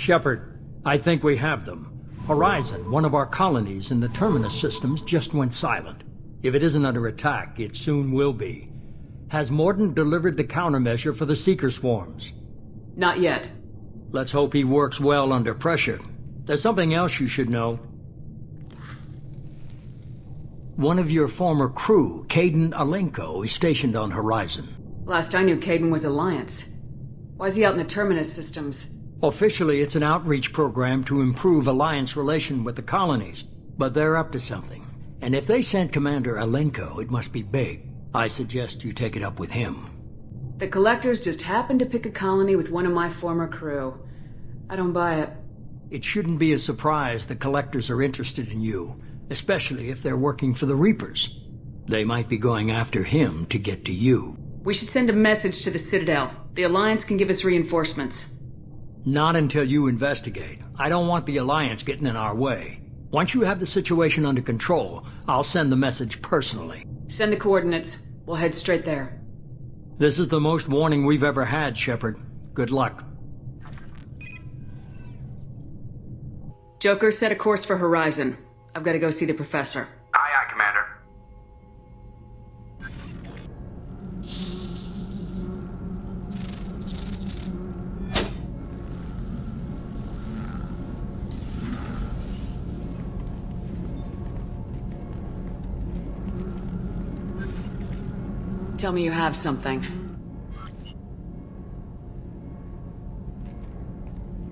Shepard, I think we have them. Horizon, one of our colonies in the Terminus systems, just went silent. If it isn't under attack, it soon will be. Has Mordant delivered the countermeasure for the Seeker swarms? Not yet. Let's hope he works well under pressure. There's something else you should know. One of your former crew, Kayden Alenko, is stationed on Horizon. Last I knew, Kayden was Alliance. Why is he out in the Terminus systems? Officially, it's an outreach program to improve Alliance relation with the colonies, but they're up to something. And if they sent Commander Alenko, it must be big. I suggest you take it up with him. The Collectors just happened to pick a colony with one of my former crew. I don't buy it. It shouldn't be a surprise the Collectors are interested in you, especially if they're working for the Reapers. They might be going after him to get to you. We should send a message to the Citadel. The Alliance can give us reinforcements. Not until you investigate. I don't want the Alliance getting in our way. Once you have the situation under control, I'll send the message personally. Send the coordinates. We'll head straight there. This is the most warning we've ever had, Shepard. Good luck. Joker, set a course for Horizon. I've got to go see the Professor. Aye, aye, Commander. Tell me you have something.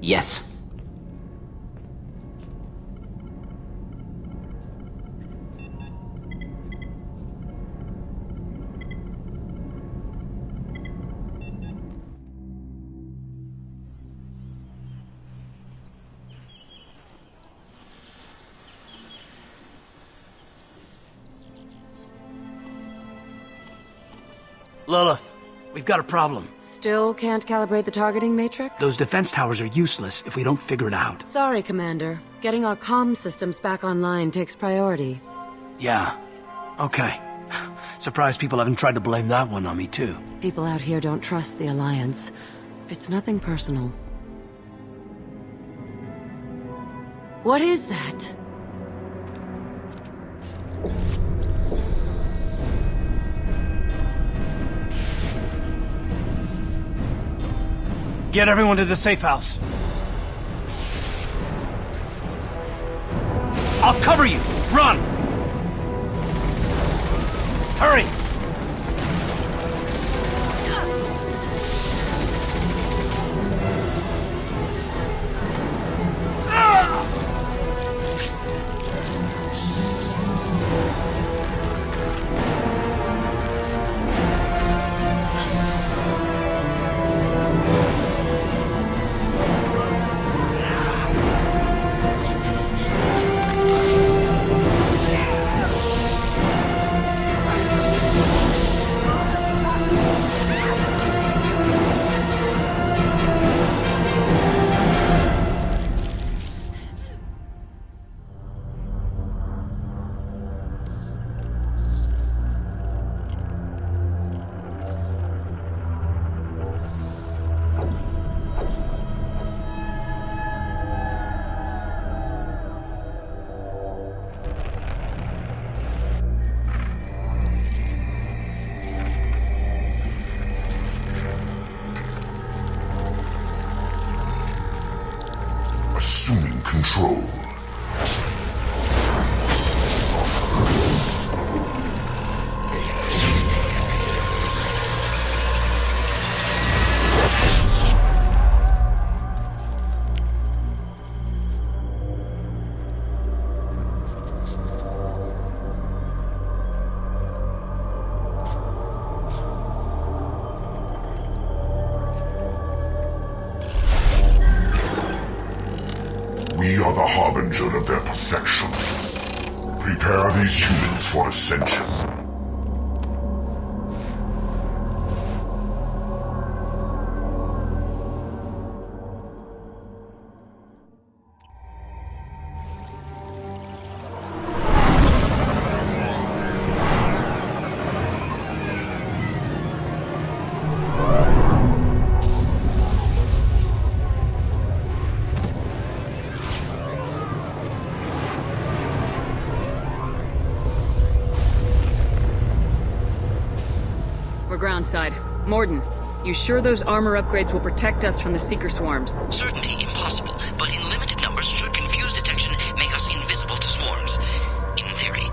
Yes. Lilith, we've got a problem. Still can't calibrate the targeting matrix? Those defense towers are useless if we don't figure it out. Sorry, Commander. Getting our comm systems back online takes priority. Yeah. Okay. Surprised people haven't tried to blame that one on me, too. People out here don't trust the Alliance. It's nothing personal. What is that? Get everyone to the safe house. I'll cover you! Run! Hurry! Assuming control. We are the harbinger of their perfection. Prepare these humans for ascension. We're groundside. Morden, you sure those armor upgrades will protect us from the Seeker swarms? Certainty impossible, but in limited numbers should confuse detection make us invisible to swarms. In theory.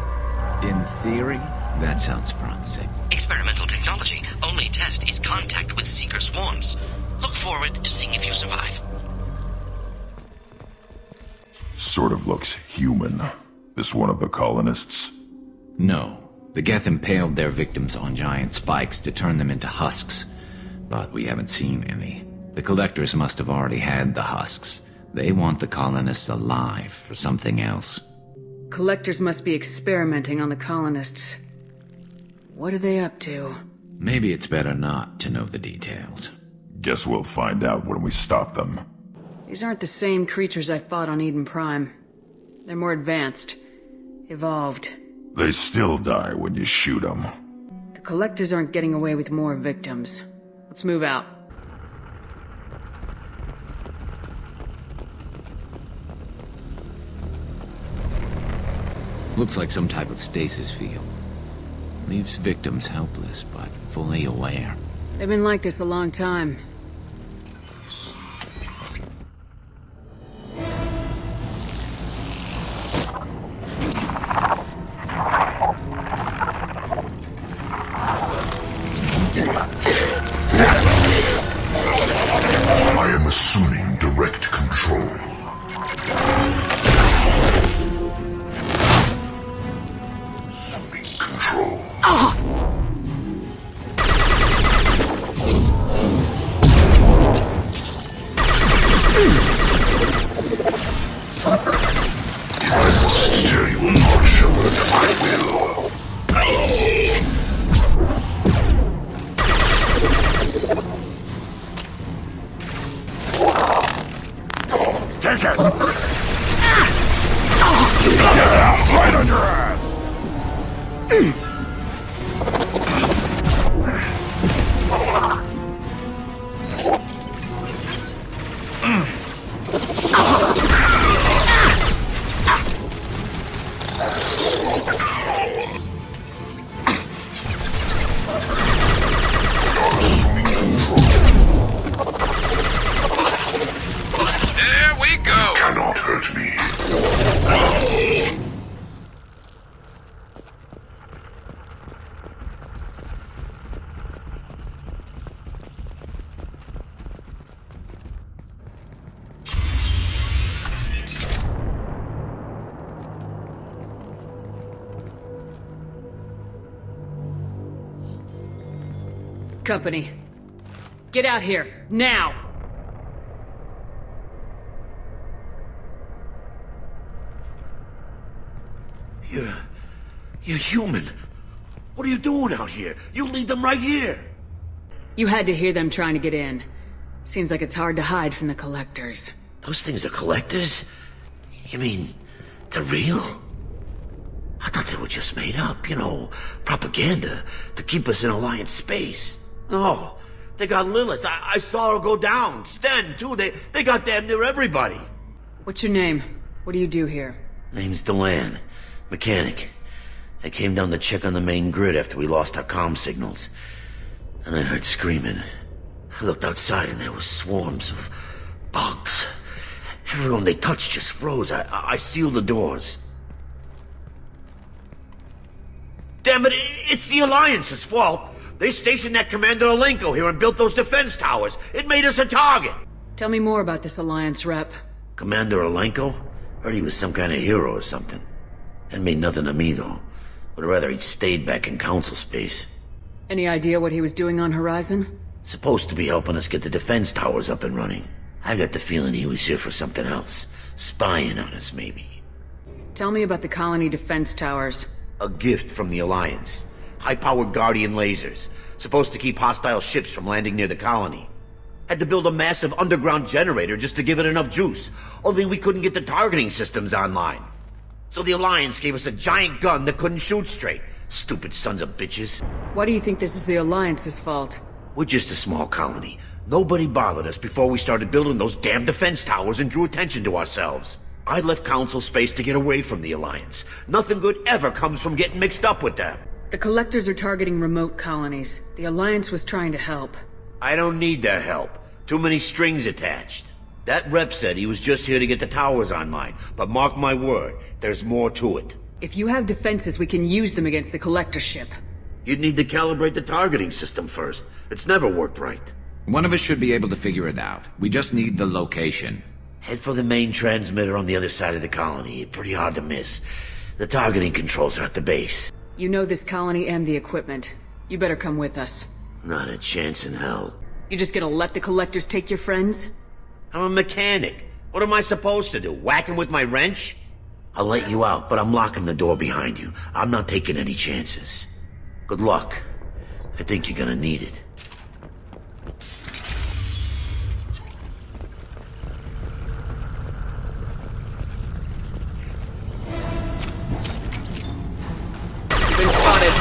In theory? That sounds promising. Experimental technology. Only test is contact with Seeker swarms. Look forward to seeing if you survive. Sort of looks human. This one of the colonists? No. The Geth impaled their victims on giant spikes to turn them into husks. But we haven't seen any. The collectors must have already had the husks. They want the colonists alive for something else. Collectors must be experimenting on the colonists. What are they up to? Maybe it's better not to know the details. Guess we'll find out when we stop them. These aren't the same creatures I fought on Eden Prime. They're more advanced. Evolved. They still die when you shoot them. The collectors aren't getting away with more victims. Let's move out. Looks like some type of stasis field. Leaves victims helpless, but fully aware. They've been like this a long time. I am assuming direct control. Assuming control. If I must tear you apart, Shepard, I will. Take it! Right on your ass! There we go! Cannot hurt me. Company. Get out here, now! You're human. What are you doing out here? You lead them right here. You had to hear them trying to get in. Seems like it's hard to hide from the collectors. Those things are collectors? You mean, they're real? I thought they were just made up, propaganda to keep us in Alliance space. No, they got Lilith. I saw her go down. Sten, too. They got damn near everybody. What's your name? What do you do here? Name's Delan. Mechanic. I came down to check on the main grid after we lost our comm signals. And I heard screaming. I looked outside and there were swarms of bugs. Everyone they touched just froze. I sealed the doors. Damn it, it's the Alliance's fault. They stationed that Commander Alenko here and built those defense towers. It made us a target. Tell me more about this Alliance rep. Commander Alenko? Heard he was some kind of hero or something. That made nothing to me, though. Would rather he'd stayed back in Council space. Any idea what he was doing on Horizon? Supposed to be helping us get the defense towers up and running. I got the feeling he was here for something else. Spying on us, maybe. Tell me about the colony defense towers. A gift from the Alliance. High-powered Guardian lasers. Supposed to keep hostile ships from landing near the colony. Had to build a massive underground generator just to give it enough juice. Only we couldn't get the targeting systems online. So the Alliance gave us a giant gun that couldn't shoot straight. Stupid sons of bitches. Why do you think this is the Alliance's fault? We're just a small colony. Nobody bothered us before we started building those damn defense towers and drew attention to ourselves. I left Council space to get away from the Alliance. Nothing good ever comes from getting mixed up with them. The Collectors are targeting remote colonies. The Alliance was trying to help. I don't need their help. Too many strings attached. That rep said he was just here to get the towers online, but mark my word, there's more to it. If you have defenses, we can use them against the Collector ship. You'd need to calibrate the targeting system first. It's never worked right. One of us should be able to figure it out. We just need the location. Head for the main transmitter on the other side of the colony. Pretty hard to miss. The targeting controls are at the base. You know this colony and the equipment. You better come with us. Not a chance in hell. You just gonna let the Collectors take your friends? I'm a mechanic. What am I supposed to do? Whack him with my wrench? I'll let you out, but I'm locking the door behind you. I'm not taking any chances. Good luck. I think you're gonna need it. You've been spotted.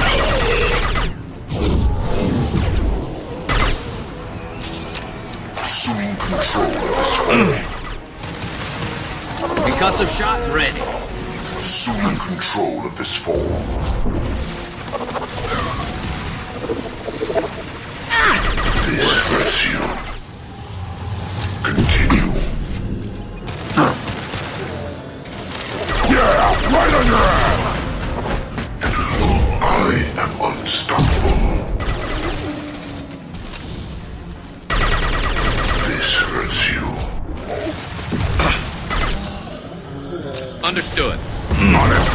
Assuming control of this home. Concussive shot ready. Assuming control of this form. This hurts you. Continue. Yeah, right on your ass! I am unstoppable. This hurts you. Understood. On it.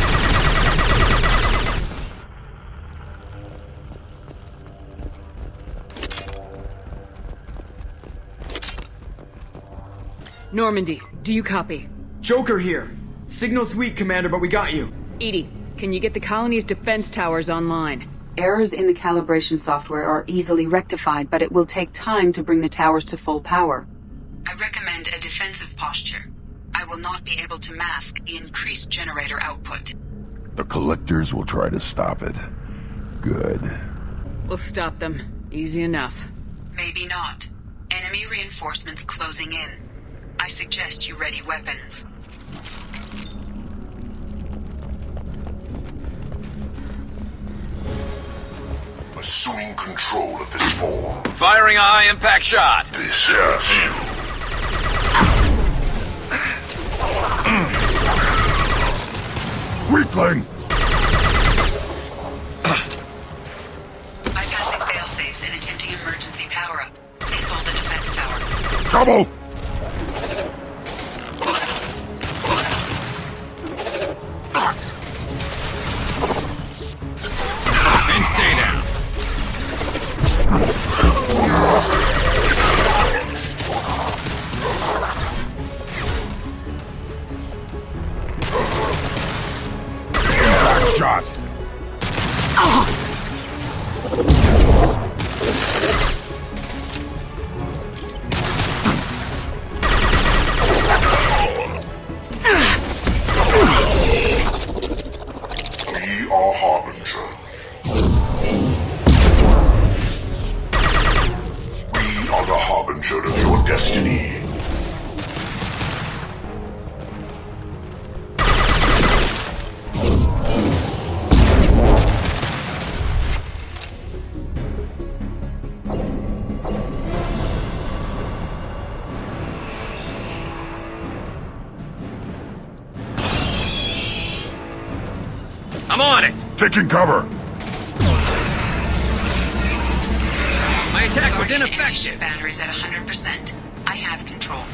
Normandy, do you copy? Joker here. Signal's weak, Commander, but we got you. Edie, can you get the colony's defense towers online? Errors in the calibration software are easily rectified, but it will take time to bring the towers to full power. I recommend a defensive posture. I will not be able to mask the increased generator output. The Collectors will try to stop it. Good. We'll stop them. Easy enough. Maybe not. Enemy reinforcements closing in. I suggest you ready weapons. Assuming control of this form. Firing a high-impact shot. This hurts you. Weakling! Bypassing failsafes and attempting emergency power-up. Please hold the defense tower. Trouble! Then stay down. Impact shot! We are Harbinger. We are the Harbinger of your destiny. I'm on it. Taking cover. My attack was Guardian ineffective. anti-ship batteries at 100%. I have control.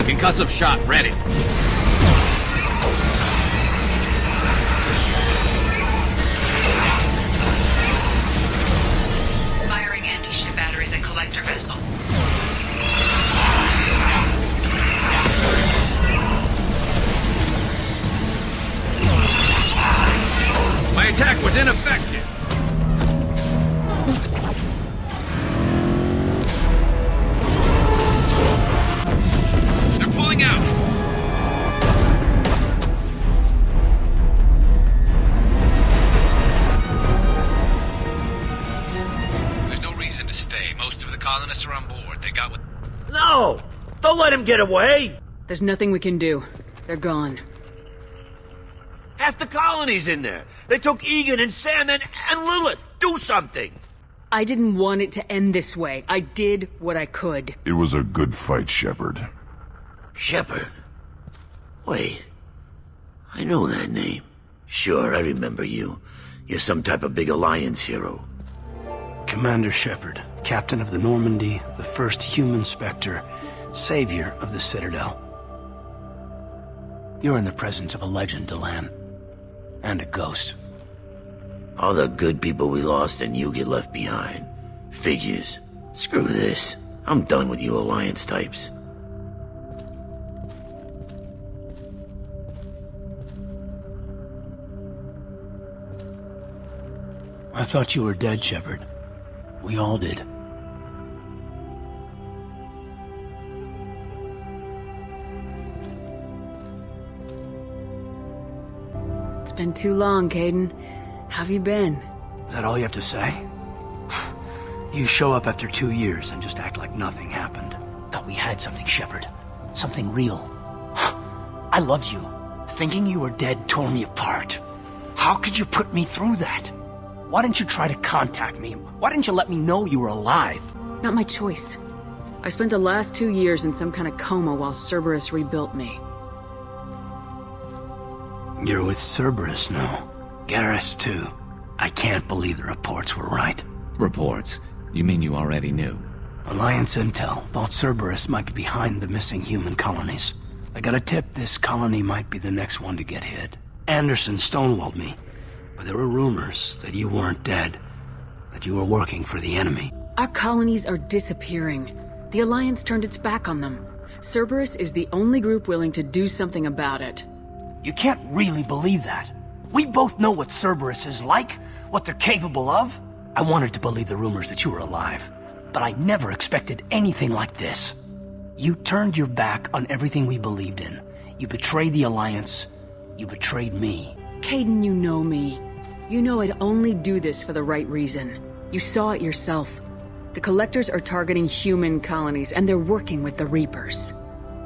Concussive shot ready. Firing anti-ship batteries at collector vessel. My attack was ineffective. They're pulling out. There's no reason to stay. Most Most of the colonists are on board. They got what... No! Don't let him get away! There's nothing we can do. They're gone. Half the colony's in there. They took Egan and Sam and Lilith. Do something! I didn't want it to end this way. I did what I could. It was a good fight, Shepard. Shepard? Wait. I know that name. Sure, I remember you. You're some type of big Alliance hero. Commander Shepard, captain of the Normandy, the first human Spectre, savior of the Citadel. You're in the presence of a legend, Delan. And a ghost. All the good people we lost and you get left behind. Figures. Screw this. I'm done with you Alliance types. I thought you were dead, Shepard. We all did. It's been too long, Kaidan. How have you been? Is that all you have to say? You show up after 2 years and just act like nothing happened. Thought we had something, Shepard. Something real. I loved you. Thinking you were dead tore me apart. How could you put me through that? Why didn't you try to contact me? Why didn't you let me know you were alive? Not my choice. I spent the last 2 years in some kind of coma while Cerberus rebuilt me. You're with Cerberus now. Garrus, too. I can't believe the reports were right. Reports? You mean you already knew? Alliance intel thought Cerberus might be behind the missing human colonies. I got a tip this colony might be the next one to get hit. Anderson stonewalled me, but there were rumors that you weren't dead, that you were working for the enemy. Our colonies are disappearing. The Alliance turned its back on them. Cerberus is the only group willing to do something about it. You can't really believe that. We both know what Cerberus is like, what they're capable of. I wanted to believe the rumors that you were alive, but I never expected anything like this. You turned your back on everything we believed in. You betrayed the Alliance. You betrayed me. Kaidan, you know me. You know I'd only do this for the right reason. You saw it yourself. The Collectors are targeting human colonies, and they're working with the Reapers.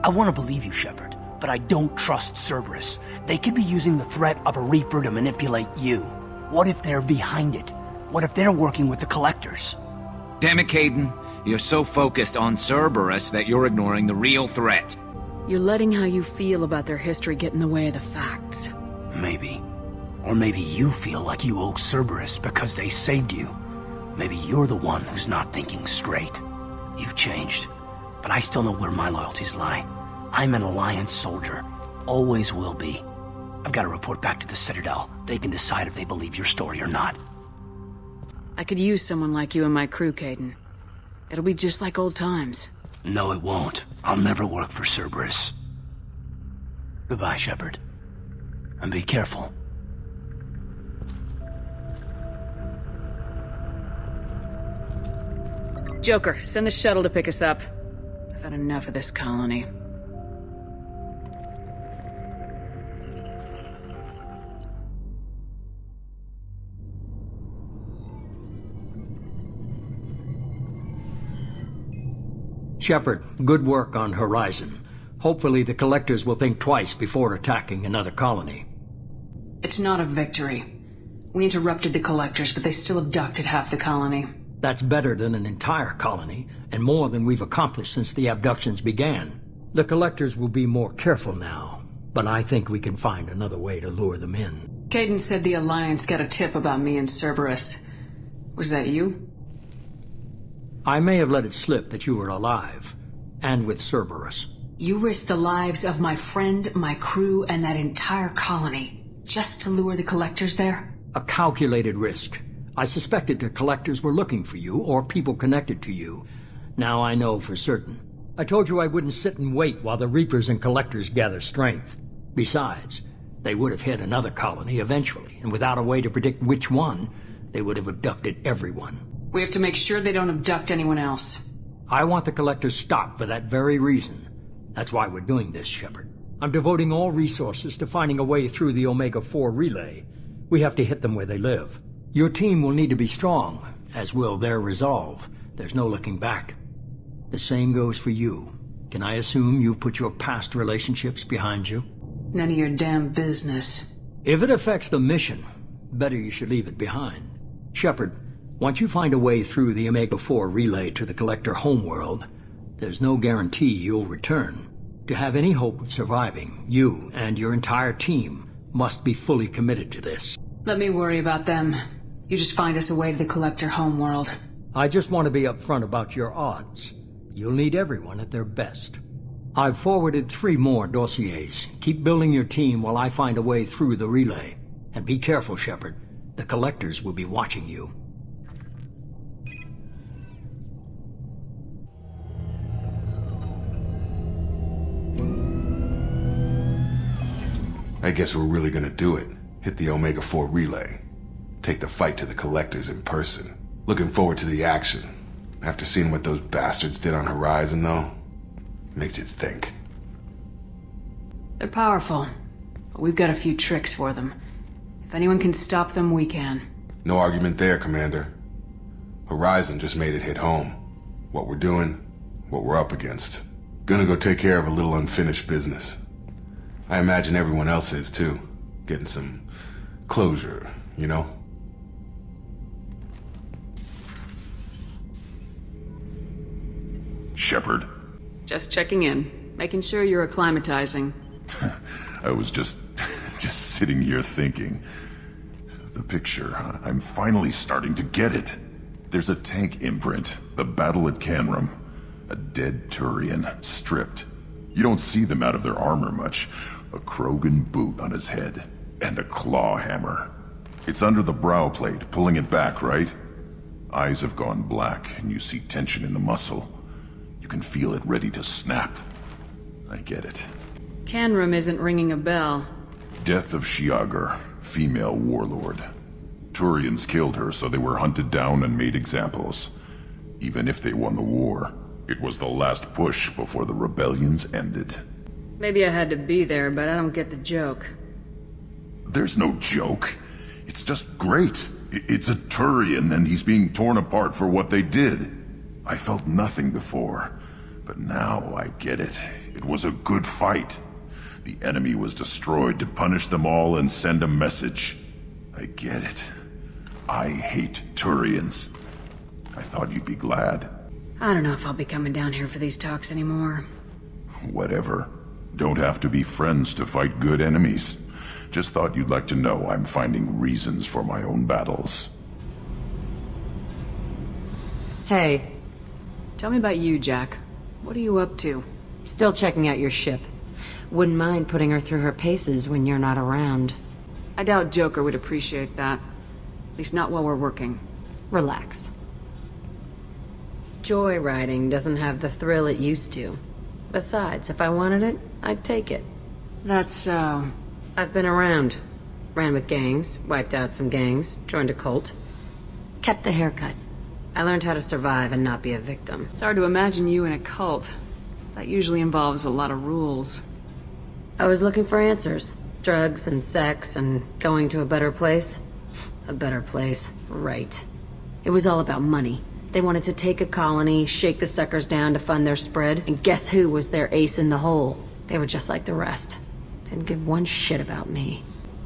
I want to believe you, Shepard, but I don't trust Cerberus. They could be using the threat of a Reaper to manipulate you. What if they're behind it? What if they're working with the Collectors? Damn it, Kaidan. You're so focused on Cerberus that you're ignoring the real threat. You're letting how you feel about their history get in the way of the facts. Maybe. Or maybe you feel like you owe Cerberus because they saved you. Maybe you're the one who's not thinking straight. You've changed, but I still know where my loyalties lie. I'm an Alliance soldier. Always will be. I've got to report back to the Citadel. They can decide if they believe your story or not. I could use someone like you in my crew, Kaidan. It'll be just like old times. No, it won't. I'll never work for Cerberus. Goodbye, Shepard. And be careful. Joker, send the shuttle to pick us up. I've had enough of this colony. Shepard, good work on Horizon. Hopefully the Collectors will think twice before attacking another colony. It's not a victory. We interrupted the Collectors, but they still abducted half the colony. That's better than an entire colony, and more than we've accomplished since the abductions began. The Collectors will be more careful now, but I think we can find another way to lure them in. Kaidan said the Alliance got a tip about me and Cerberus. Was that you? I may have let it slip that you were alive, and with Cerberus. You risked the lives of my friend, my crew, and that entire colony, just to lure the Collectors there? A calculated risk. I suspected the Collectors were looking for you, or people connected to you. Now I know for certain. I told you I wouldn't sit and wait while the Reapers and Collectors gather strength. Besides, they would have hit another colony eventually, and without a way to predict which one, they would have abducted everyone. We have to make sure they don't abduct anyone else. I want the Collectors stopped for that very reason. That's why we're doing this, Shepard. I'm devoting all resources to finding a way through the Omega-4 relay. We have to hit them where they live. Your team will need to be strong, as will their resolve. there's no looking back. The same goes for you. Can I assume you've put your past relationships behind you? None of your damn business. If it affects the mission, better you should leave it behind. Shepard, once you find a way through the Omega-4 relay to the Collector homeworld, there's no guarantee you'll return. To have any hope of surviving, you and your entire team must be fully committed to this. Let me worry about them. You just find us a way to the Collector homeworld. I just want to be upfront about your odds. You'll need everyone at their best. I've forwarded 3 more dossiers. Keep building your team while I find a way through the relay. And be careful, Shepard. The Collectors will be watching you. I guess we're really gonna do it. Hit the Omega-4 relay. Take the fight to the Collectors in person. Looking forward to the action. After seeing what those bastards did on Horizon, though, makes you think. They're powerful, but we've got a few tricks for them. If anyone can stop them, we can. No argument there, Commander. Horizon just made it hit home. What we're doing, what we're up against. Gonna go take care of a little unfinished business. I imagine everyone else is, too. Getting some closure, you know? Shepard. Just checking in. Making sure you're acclimatizing. I was just sitting here thinking. The picture, I'm finally starting to get it. There's a tank imprint, the battle at Canrum. A dead Turian, stripped. You don't see them out of their armor much. A Krogan boot on his head, and a claw hammer. It's under the brow plate, pulling it back, right? Eyes have gone black, and you see tension in the muscle. You can feel it ready to snap. I get it. Canrum isn't ringing a bell. Death of Shiagar, female warlord. Turians killed her, so they were hunted down and made examples. Even if they won the war, it was the last push before the rebellions ended. Maybe I had to be there, but I don't get the joke. There's no joke. It's just great. It's a Turian, and he's being torn apart for what they did. I felt nothing before, but now I get it. It was a good fight. The enemy was destroyed to punish them all and send a message. I get it. I hate Turians. I thought you'd be glad. I don't know if I'll be coming down here for these talks anymore. Whatever. Don't have to be friends to fight good enemies. Just thought you'd like to know I'm finding reasons for my own battles. Hey. Tell me about you, Jack. What are you up to? Still checking out your ship. Wouldn't mind putting her through her paces when you're not around. I doubt Joker would appreciate that. At least not while we're working. Relax. Joyriding doesn't have the thrill it used to. Besides, if I wanted it, I'd take it. That's so... I've been around. Ran with gangs, wiped out some gangs, joined a cult. Kept the haircut. I learned how to survive and not be a victim. It's hard to imagine you in a cult. That usually involves a lot of rules. I was looking for answers. Drugs and sex and going to a better place. A better place, right. It was all about money. They wanted to take a colony, shake the suckers down to fund their spread, and guess who was their ace in the hole? They were just like the rest. Didn't give one shit about me.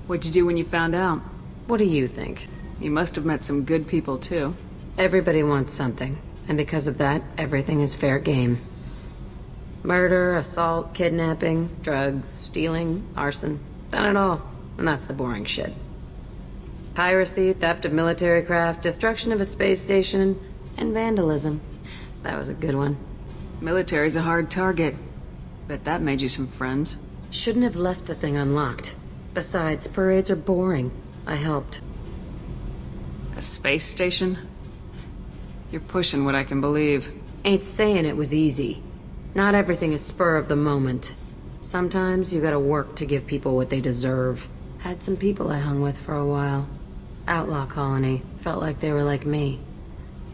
What'd you do when you found out? What do you think? You must have met some good people, too. Everybody wants something, and because of that, everything is fair game. Murder, assault, kidnapping, drugs, stealing, arson. Done it all, and that's the boring shit. Piracy, theft of military craft, destruction of a space station, and vandalism. That was a good one. Military's a hard target. Bet that made you some friends. Shouldn't have left the thing unlocked. Besides, parades are boring. I helped. A space station? You're pushing what I can believe. Ain't saying it was easy. Not everything is spur of the moment. Sometimes you gotta work to give people what they deserve. Had some people I hung with for a while. Outlaw colony. Felt like they were like me.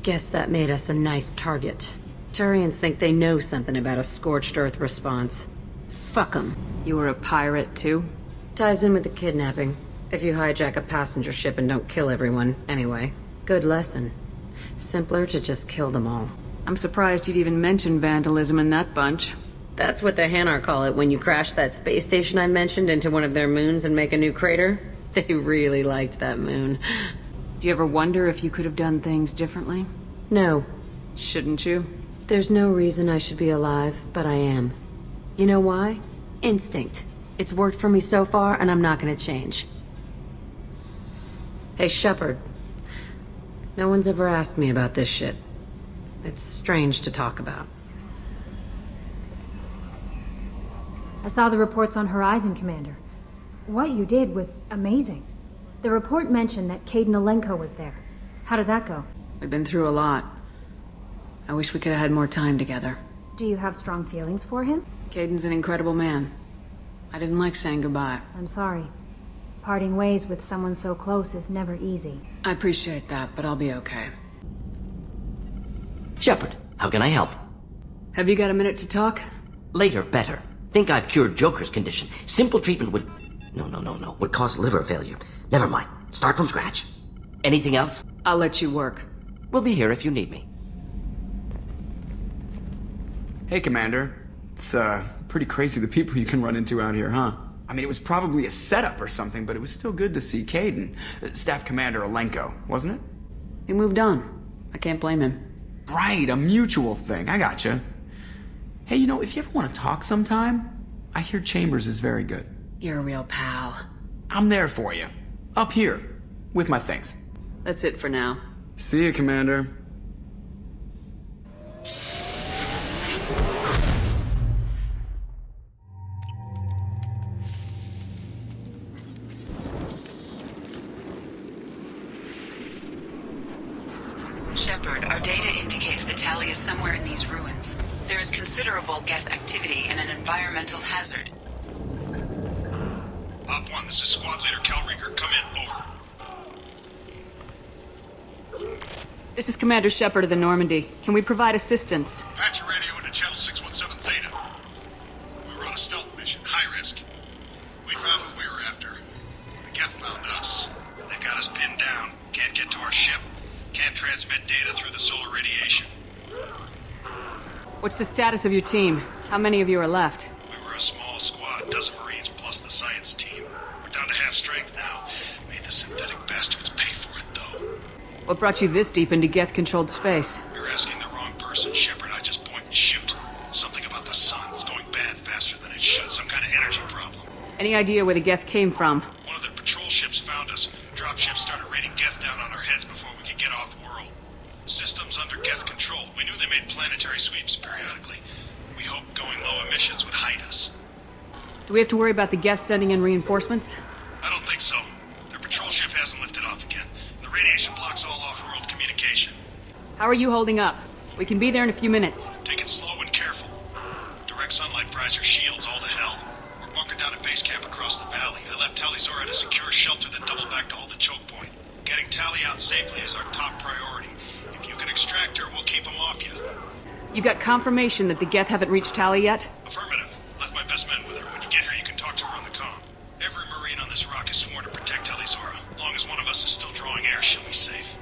Guess that made us a nice target. Turians think they know something about a scorched earth response. Fuck 'em. You were a pirate, too? Ties in with the kidnapping. If you hijack a passenger ship and don't kill everyone, anyway. Good lesson. Simpler to just kill them all. I'm surprised you'd even mention vandalism in that bunch. That's what the Hanar call it when you crash that space station I mentioned into one of their moons and make a new crater. They really liked that moon. Do you ever wonder if you could have done things differently? No. Shouldn't you? There's no reason I should be alive, but I am. You know why? Instinct. It's worked for me so far, and I'm not gonna change. Hey, Shepard. No one's ever asked me about this shit. It's strange to talk about. I saw the reports on Horizon, Commander. What you did was amazing. The report mentioned that Kayden Alenko was there. How did that go? We've been through a lot. I wish we could have had more time together. Do you have strong feelings for him? Kayden's an incredible man. I didn't like saying goodbye. I'm sorry. Parting ways with someone so close is never easy. I appreciate that, but I'll be okay. Shepard, how can I help? Have you got a minute to talk? Later, better. Think I've cured Joker's condition. Simple treatment would... No. Would cause liver failure. Never mind. Start from scratch. Anything else? I'll let you work. We'll be here if you need me. Hey, Commander. It's, pretty crazy the people you can run into out here, huh? I mean, it was probably a setup or something, but it was still good to see Kayden. Staff Commander Alenko, wasn't it? He moved on. I can't blame him. Right, a mutual thing. I gotcha. Hey, you know, if you ever want to talk sometime, I hear Chambers is very good. You're a real pal. I'm there for you. Up here. With my things. That's it for now. See you, Commander. Shepard, our data indicates that Tali is somewhere in these ruins. There is considerable Geth activity and an environmental hazard. Op 1, this is Squad Leader Calringer. Come in, over. This is Commander Shepard of the Normandy. Can we provide assistance? Patch your radio into Channel 617 Theta. We were on a stealth mission, high risk. We found what we were after. The Geth found us. They got us pinned down. Can't get to our ship. Can't transmit data through the solar radiation. What's the status of your team? How many of you are left? We were a small squad, dozen Marines plus the science team. We're down to half strength now. Made the synthetic bastards pay for it, though. What brought you this deep into Geth-controlled space? You're asking the wrong person, Shepard. I just point and shoot. Something about the sun. It's going bad faster than it should. Some kind of energy problem. Any idea where the Geth came from? One of their patrol ships found us. Dropships started raining Geth down on our heads before we could get off-world. Systems under Geth control. We knew they made planetary sweeps periodically. We hoped going low emissions would hide us. Do we have to worry about the Geth sending in reinforcements? I don't think so. Their patrol ship hasn't lifted off again. The radiation blocks all off-world communication. How are you holding up? We can be there in a few minutes. Take it slow and careful. Direct sunlight fries your shields all to hell. We're bunkered down at base camp across the valley. I left Tali Zora at a secure shelter that doubled back to hold the choke point. Getting Tali out safely is our top priority. If you can extract her, we'll keep them off you. You got confirmation that the Geth haven't reached Tali yet? Affirmative. Left my best men with her. When you get here, you can talk to her on the comm. Every Marine on this rock is sworn to protect Tali Zora. As long as one of us is still drawing air, she'll be safe.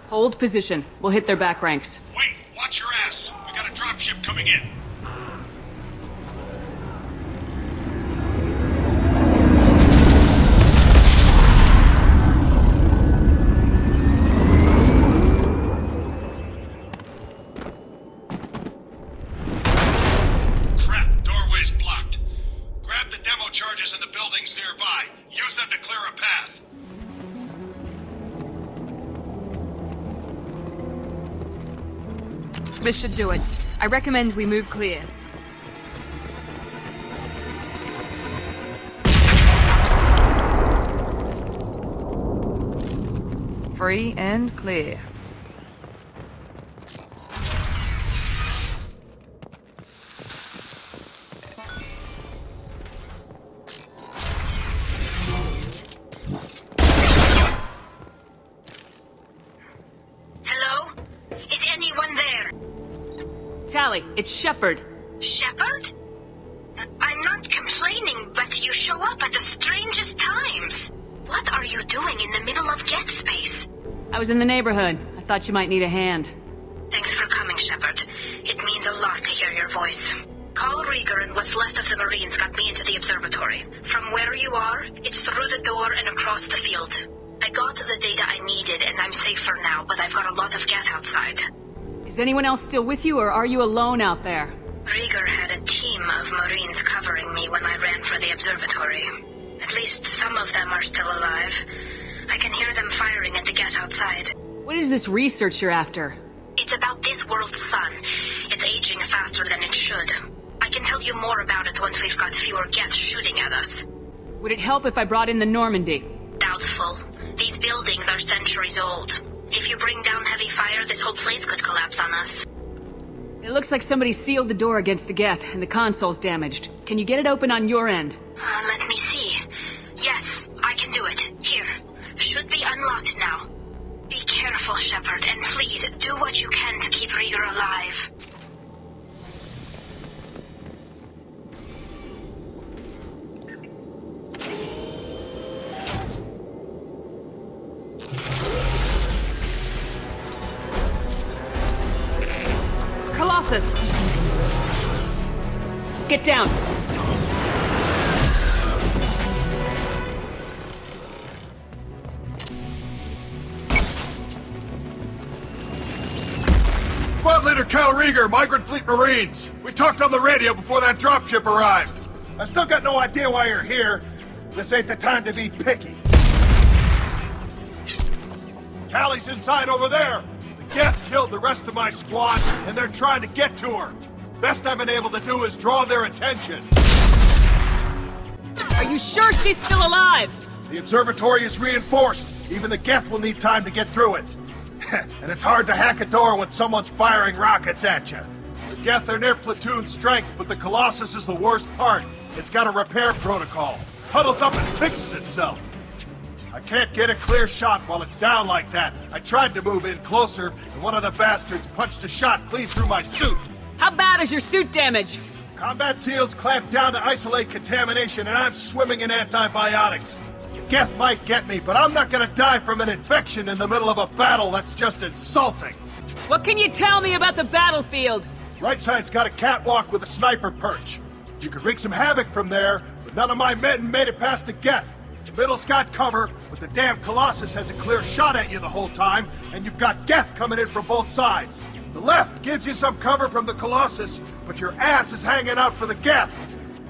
Hold position. We'll hit their back ranks. Wait! Watch your ass! We got a dropship coming in. Charges in the buildings nearby. Use them to clear a path. This should do it. I recommend we move clear. Free and clear. Tali, it's Shepard. Shepard? I'm not complaining, but you show up at the strangest times. What are you doing in the middle of Geth space? I was in the neighborhood. I thought you might need a hand. Thanks for coming, Shepard. It means a lot to hear your voice. Carl Rieger and what's left of the Marines got me into the observatory. From where you are, it's through the door and across the field. I got the data I needed and I'm safe for now, but I've got a lot of Geth outside. Is anyone else still with you, or are you alone out there? Rieger had a team of Marines covering me when I ran for the observatory. At least some of them are still alive. I can hear them firing at the Geth outside. What is this research you're after? It's about this world's sun. It's aging faster than it should. I can tell you more about it once we've got fewer Geth shooting at us. Would it help if I brought in the Normandy? Doubtful. These buildings are centuries old. If you bring down heavy fire, this whole place could collapse on us. It looks like somebody sealed the door against the Geth, and the console's damaged. Can you get it open on your end? Let me see. Yes, I can do it. Here. Should be unlocked now. Be careful, Shepard, and please do what you can to keep Rieger alive. Colossus! Get down! Squad Leader Cal Rieger, Migrant Fleet Marines. We talked on the radio before that dropship arrived. I still got no idea why you're here. This ain't the time to be picky. Callie's inside over there. The Geth killed the rest of my squad, and they're trying to get to her. Best I've been able to do is draw their attention. Are you sure she's still alive? The observatory is reinforced. Even the Geth will need time to get through it. And it's hard to hack a door when someone's firing rockets at you. The Geth are near platoon strength, but the Colossus is the worst part. It's got a repair protocol. Huddles up and fixes itself. I can't get a clear shot while it's down like that. I tried to move in closer, and one of the bastards punched a shot clean through my suit. How bad is your suit damage? Combat SEALs clamped down to isolate contamination, and I'm swimming in antibiotics. Geth might get me, but I'm not gonna die from an infection in the middle of a battle. That's just insulting. What can you tell me about the battlefield? Right side's got a catwalk with a sniper perch. You could wreak some havoc from there, but none of my men made it past the Geth. The middle's got cover, but the damn Colossus has a clear shot at you the whole time, and you've got Geth coming in from both sides. The left gives you some cover from the Colossus, but your ass is hanging out for the Geth.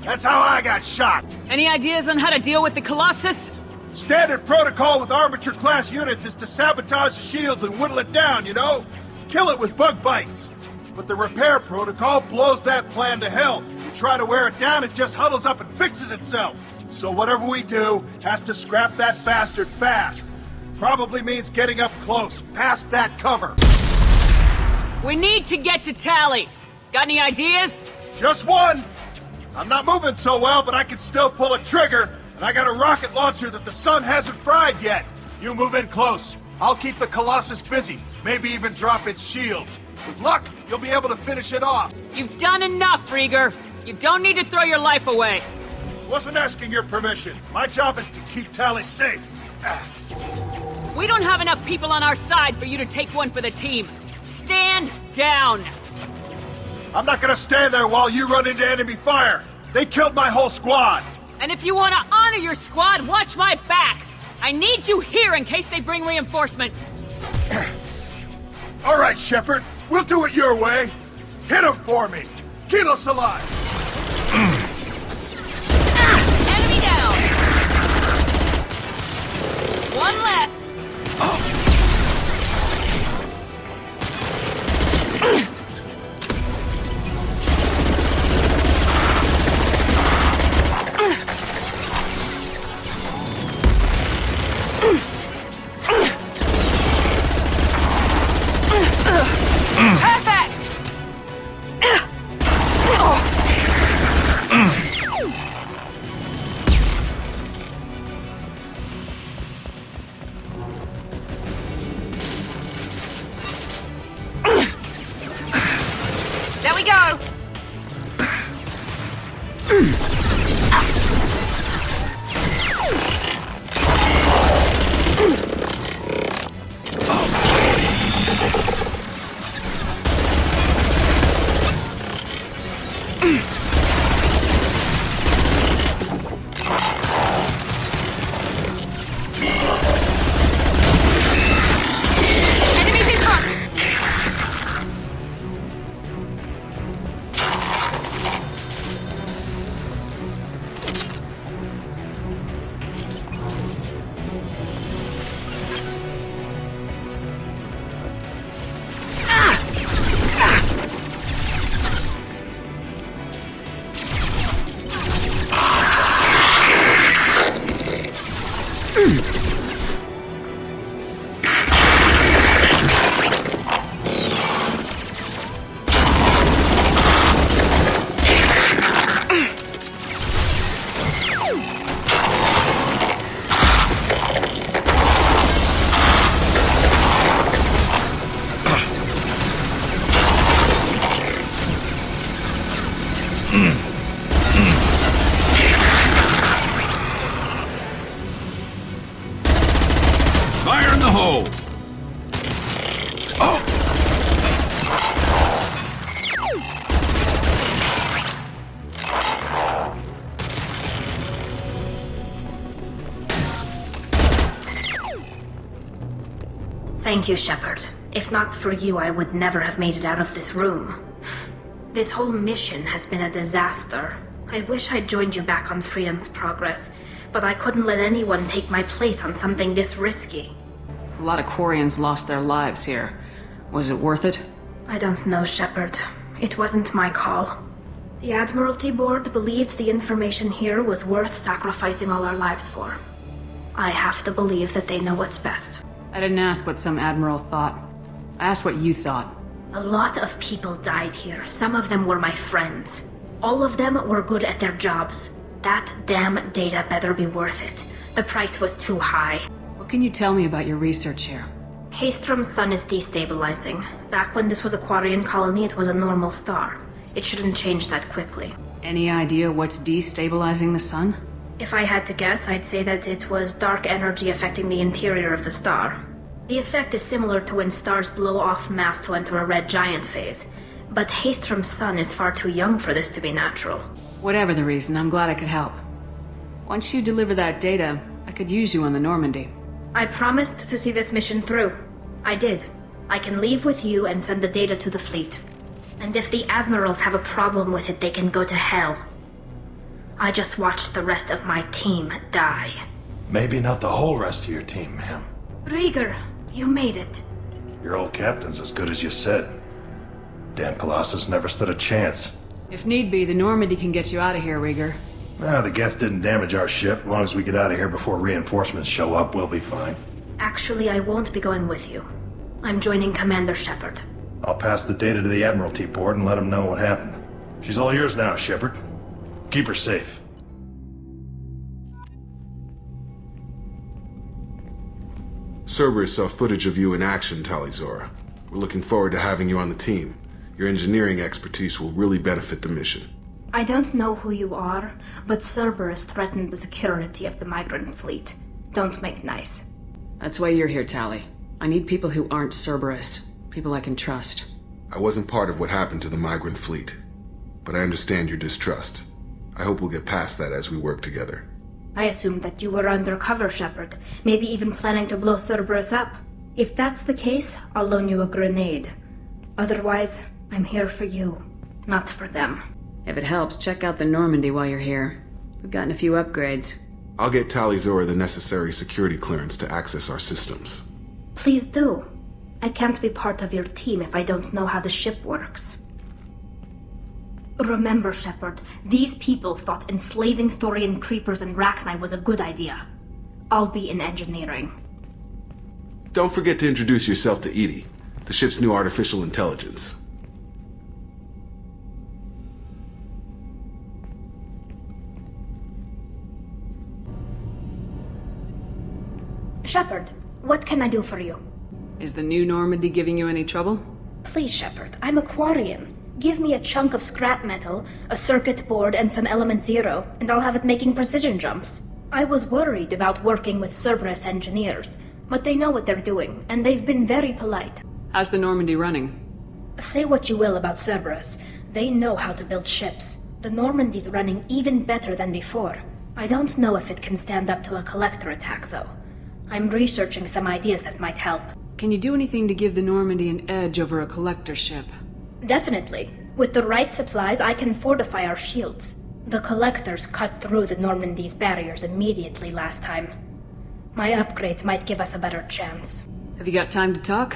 That's how I got shot. Any ideas on how to deal with the Colossus? Standard protocol with armature-class units is to sabotage the shields and whittle it down, you know? Kill it with bug bites. But the repair protocol blows that plan to hell. You try to wear it down, it just huddles up and fixes itself. So whatever we do has to scrap that bastard fast. Probably means getting up close, past that cover. We need to get to Tally. Got any ideas? Just one. I'm not moving so well, but I can still pull a trigger. And I got a rocket launcher that the sun hasn't fried yet. You move in close. I'll keep the Colossus busy. Maybe even drop its shields. With luck, you'll be able to finish it off. You've done enough, Rieger. You don't need to throw your life away. Wasn't asking your permission. My job is to keep Tally safe. We don't have enough people on our side for you to take one for the team. Stand down. I'm not gonna stand there while you run into enemy fire. They killed my whole squad. And if you want to honor your squad, watch my back. I need you here in case they bring reinforcements. All right, Shepard. We'll do it your way. Hit him for me. Kilos alive. Enemy down. One less. Perfect! There we go! Fire in the hole! Oh! Thank you, Shepard. If not for you, I would never have made it out of this room. This whole mission has been a disaster. I wish I'd joined you back on Freedom's Progress, but I couldn't let anyone take my place on something this risky. A lot of Quarians lost their lives here. Was it worth it? I don't know, Shepard. It wasn't my call. The Admiralty Board believed the information here was worth sacrificing all our lives for. I have to believe that they know what's best. I didn't ask what some admiral thought. I asked what you thought. A lot of people died here. Some of them were my friends. All of them were good at their jobs. That damn data better be worth it. The price was too high. What can you tell me about your research here? Haestrom's sun is destabilizing. Back when this was a Quarian colony, it was a normal star. It shouldn't change that quickly. Any idea what's destabilizing the sun? If I had to guess, I'd say that it was dark energy affecting the interior of the star. The effect is similar to when stars blow off mass to enter a red giant phase. But Haestrom's sun is far too young for this to be natural. Whatever the reason, I'm glad I could help. Once you deliver that data, I could use you on the Normandy. I promised to see this mission through. I did. I can leave with you and send the data to the fleet. And if the admirals have a problem with it, they can go to hell. I just watched the rest of my team die. Maybe not the whole rest of your team, ma'am. Rieger, you made it. Your old captain's as good as you said. Damn Colossus never stood a chance. If need be, the Normandy can get you out of here, Rieger. The Geth didn't damage our ship. As long as we get out of here before reinforcements show up, we'll be fine. Actually, I won't be going with you. I'm joining Commander Shepard. I'll pass the data to the Admiralty Board and let them know what happened. She's all yours now, Shepard. Keep her safe. Cerberus saw footage of you in action, Talizora. We're looking forward to having you on the team. Your engineering expertise will really benefit the mission. I don't know who you are, but Cerberus threatened the security of the migrant fleet. Don't make nice. That's why you're here, Tali. I need people who aren't Cerberus. People I can trust. I wasn't part of what happened to the migrant fleet, but I understand your distrust. I hope we'll get past that as we work together. I assumed that you were undercover, Shepard. Maybe even planning to blow Cerberus up. If that's the case, I'll loan you a grenade. Otherwise, I'm here for you, not for them. If it helps, check out the Normandy while you're here. We've gotten a few upgrades. I'll get Talizora the necessary security clearance to access our systems. Please do. I can't be part of your team if I don't know how the ship works. Remember, Shepard, these people thought enslaving Thorian creepers and Rachni was a good idea. I'll be in engineering. Don't forget to introduce yourself to Edie, the ship's new artificial intelligence. Shepard, what can I do for you? Is the new Normandy giving you any trouble? Please, Shepard, I'm a Quarian. Give me a chunk of scrap metal, a circuit board, and some element zero, and I'll have it making precision jumps. I was worried about working with Cerberus engineers, but they know what they're doing, and they've been very polite. How's the Normandy running? Say what you will about Cerberus. They know how to build ships. The Normandy's running even better than before. I don't know if it can stand up to a collector attack, though. I'm researching some ideas that might help. Can you do anything to give the Normandy an edge over a collector ship? Definitely. With the right supplies, I can fortify our shields. The collectors cut through the Normandy's barriers immediately last time. My upgrades might give us a better chance. Have you got time to talk?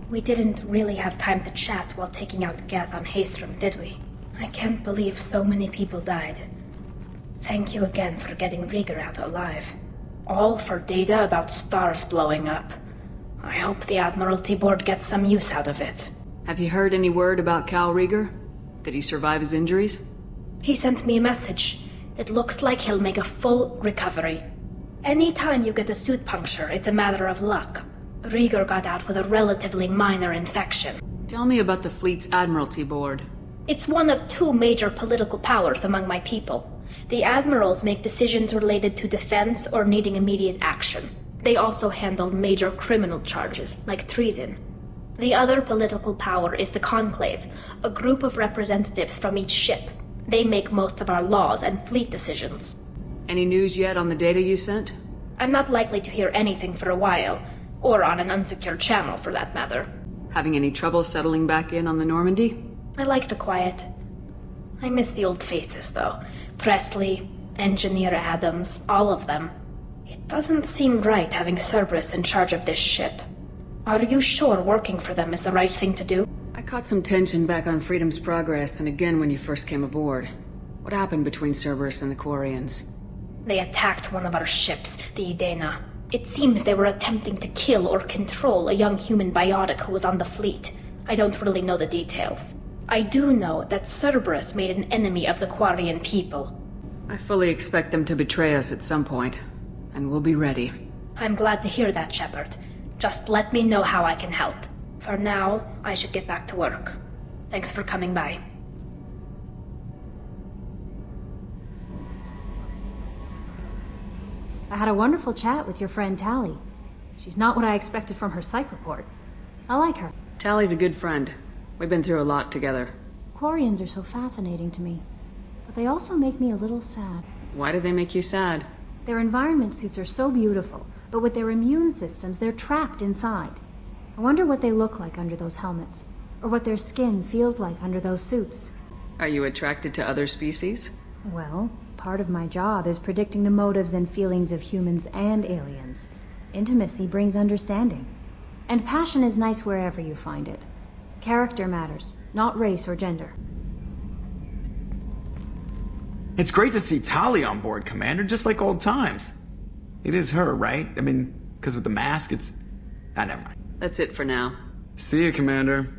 We didn't really have time to chat while taking out Geth on Haestrom, did we? I can't believe so many people died. Thank you again for getting Rieger out alive. All for data about stars blowing up. I hope the Admiralty Board gets some use out of it. Have you heard any word about Cal Rieger? Did he survive his injuries? He sent me a message. It looks like he'll make a full recovery. Anytime you get a suit puncture, it's a matter of luck. Rieger got out with a relatively minor infection. Tell me about the fleet's Admiralty Board. It's one of two major political powers among my people. The admirals make decisions related to defense or needing immediate action. They also handle major criminal charges, like treason. The other political power is the Conclave, a group of representatives from each ship. They make most of our laws and fleet decisions. Any news yet on the data you sent? I'm not likely to hear anything for a while, or on an unsecured channel for that matter. Having any trouble settling back in on the Normandy? I like the quiet. I miss the old faces, though. Presley, Engineer Adams, all of them. It doesn't seem right having Cerberus in charge of this ship. Are you sure working for them is the right thing to do? I caught some tension back on Freedom's Progress and again when you first came aboard. What happened between Cerberus and the Quarians? They attacked one of our ships, the Edena. It seems they were attempting to kill or control a young human biotic who was on the fleet. I don't really know the details. I do know that Cerberus made an enemy of the Quarian people. I fully expect them to betray us at some point, and we'll be ready. I'm glad to hear that, Shepard. Just let me know how I can help. For now, I should get back to work. Thanks for coming by. I had a wonderful chat with your friend Tally. She's not what I expected from her psych report. I like her. Tally's a good friend. We've been through a lot together. Quarians are so fascinating to me, but they also make me a little sad. Why do they make you sad? Their environment suits are so beautiful, but with their immune systems, they're trapped inside. I wonder what they look like under those helmets, or what their skin feels like under those suits. Are you attracted to other species? Well, part of my job is predicting the motives and feelings of humans and aliens. Intimacy brings understanding. And passion is nice wherever you find it. Character matters, not race or gender. It's great to see Tali on board, Commander, just like old times. It is her, right? I mean, because with the mask, it's... Ah, never mind. That's it for now. See you, Commander.